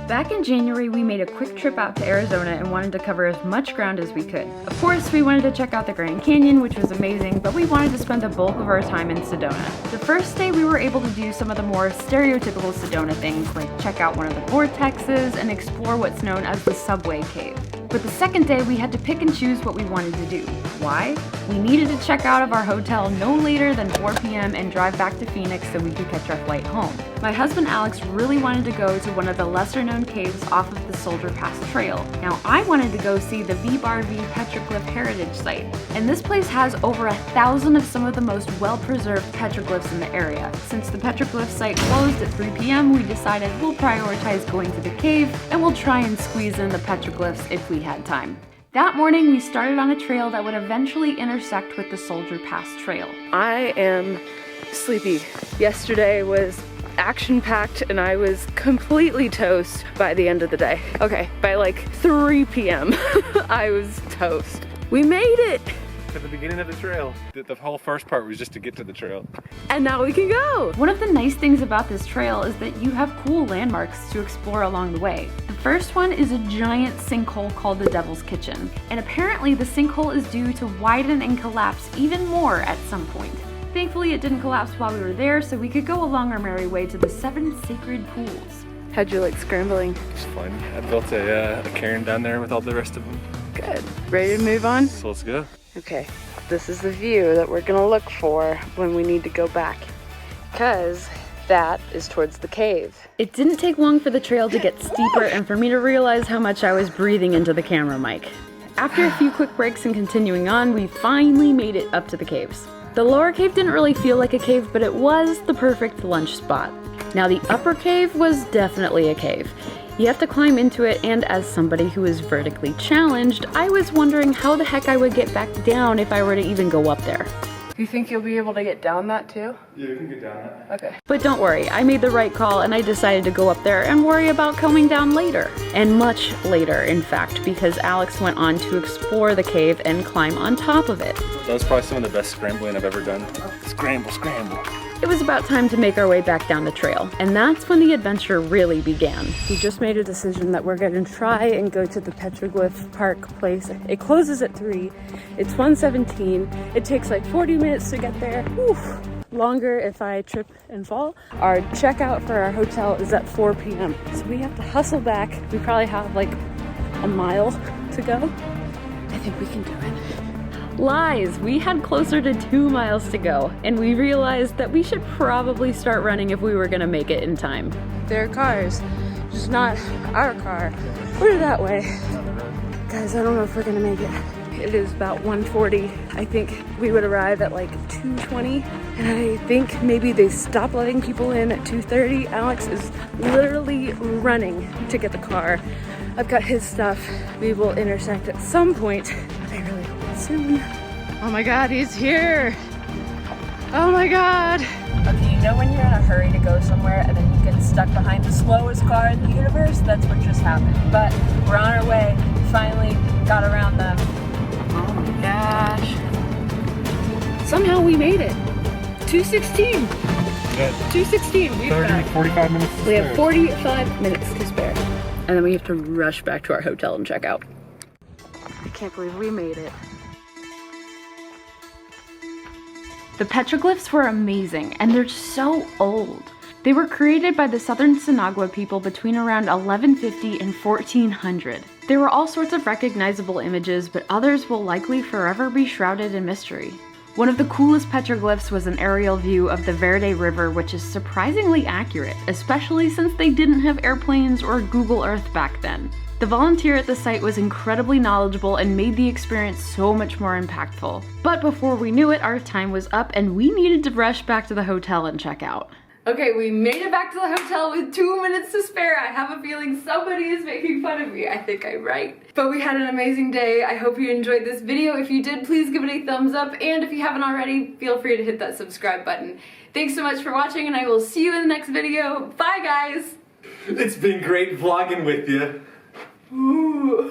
Back in January, we made a quick trip out to Arizona and wanted to cover as much ground as we could. Of course, we wanted to check out the Grand Canyon, which was amazing, but we wanted to spend the bulk of our time in Sedona. The first day, we were able to do some of the more stereotypical Sedona things, like check out one of the vortexes and explore what's known as the Subway Cave. But the second day, we had to pick and choose what we wanted to do. Why? We needed to check out of our hotel no later than 4 p.m. and drive back to Phoenix so we could catch our flight home. My husband Alex really wanted to go to one of the lesser-known caves off of the Soldier Pass Trail. Now, I wanted to go see the Vivobarefoot Petroglyph Heritage Site, and this place has over 1,000 of some of the most well-preserved petroglyphs in the area. Since the petroglyph site closed at 3 p.m., we decided we'll prioritize going to the cave, and we'll try and squeeze in the petroglyphs if we had time. That morning, we started on a trail that would eventually intersect with the Soldier Pass Trail. I am sleepy. Yesterday was action-packed and I was completely toast by the end of the day. Okay, by like 3 p.m. I was toast. We made it! At the beginning of the trail. The whole first part was just to get to the trail. And now we can go! One of the nice things about this trail is that you have cool landmarks to explore along the way. The first one is a giant sinkhole called the Devil's Kitchen. And apparently the sinkhole is due to widen and collapse even more at some point. Thankfully it didn't collapse while we were there, so we could go along our merry way to the 7 sacred pools. How'd you like scrambling? It's fun. I built a cairn down there with all the rest of them. Good. Ready to move on? So let's go. Okay, this is the view that we're gonna look for when we need to go back, because that is towards the cave. It didn't take long for the trail to get steeper and for me to realize how much I was breathing into the camera mic. After a few quick breaks and continuing on, we finally made it up to the caves. The lower cave didn't really feel like a cave, but it was the perfect lunch spot. Now the upper cave was definitely a cave. You have to climb into it, and as somebody who is vertically challenged, I was wondering how the heck I would get back down if I were to even go up there. You think you'll be able to get down that too? Yeah, we can get down that. Okay. But don't worry, I made the right call and I decided to go up there and worry about coming down later. And much later, in fact, because Alex went on to explore the cave and climb on top of it. That was probably some of the best scrambling I've ever done. Scramble, scramble. It was about time to make our way back down the trail, and that's when the adventure really began. We just made a decision that we're gonna try and go to the Petroglyph Park place. It closes at 3, it's 1:17, it takes like 40 minutes to get there. Whew. Longer if I trip and fall. Our checkout for our hotel is at 4 p.m. So we have to hustle back. We probably have like a mile to go. I think we can do it. Lies! We had closer to 2 miles to go, and we realized that we should probably start running if we were gonna make it in time. There are cars, just not our car. We're that way. Guys, I don't know if we're gonna make it. It is about 1:40. I think we would arrive at like 2:20, and I think maybe they stop letting people in at 2:30. Alex is literally running to get the car. I've got his stuff. We will intersect at some point. I really hope soon. Oh my God, he's here. Oh my God. Okay, you know when you're in a hurry to go somewhere and then you get stuck behind the slowest car in the universe? That's what just happened. But we're on our way. Finally got around them. Oh my gosh. Somehow we made it. 2:16. Yeah. 2:16. 45 minutes to spare. We have 45 minutes to spare. And then we have to rush back to our hotel and check out. I can't believe we made it. The petroglyphs were amazing, and they're so old. They were created by the Southern Sinagua people between around 1150 and 1400. There were all sorts of recognizable images, but others will likely forever be shrouded in mystery. One of the coolest petroglyphs was an aerial view of the Verde River, which is surprisingly accurate, especially since they didn't have airplanes or Google Earth back then. The volunteer at the site was incredibly knowledgeable and made the experience so much more impactful. But before we knew it, our time was up and we needed to rush back to the hotel and check out. Okay, we made it back to the hotel with 2 minutes to spare. I have a feeling somebody is making fun of me. I think I'm right. But we had an amazing day. I hope you enjoyed this video. If you did, please give it a thumbs up. And if you haven't already, feel free to hit that subscribe button. Thanks so much for watching, and I will see you in the next video. Bye, guys. It's been great vlogging with you. Ooh.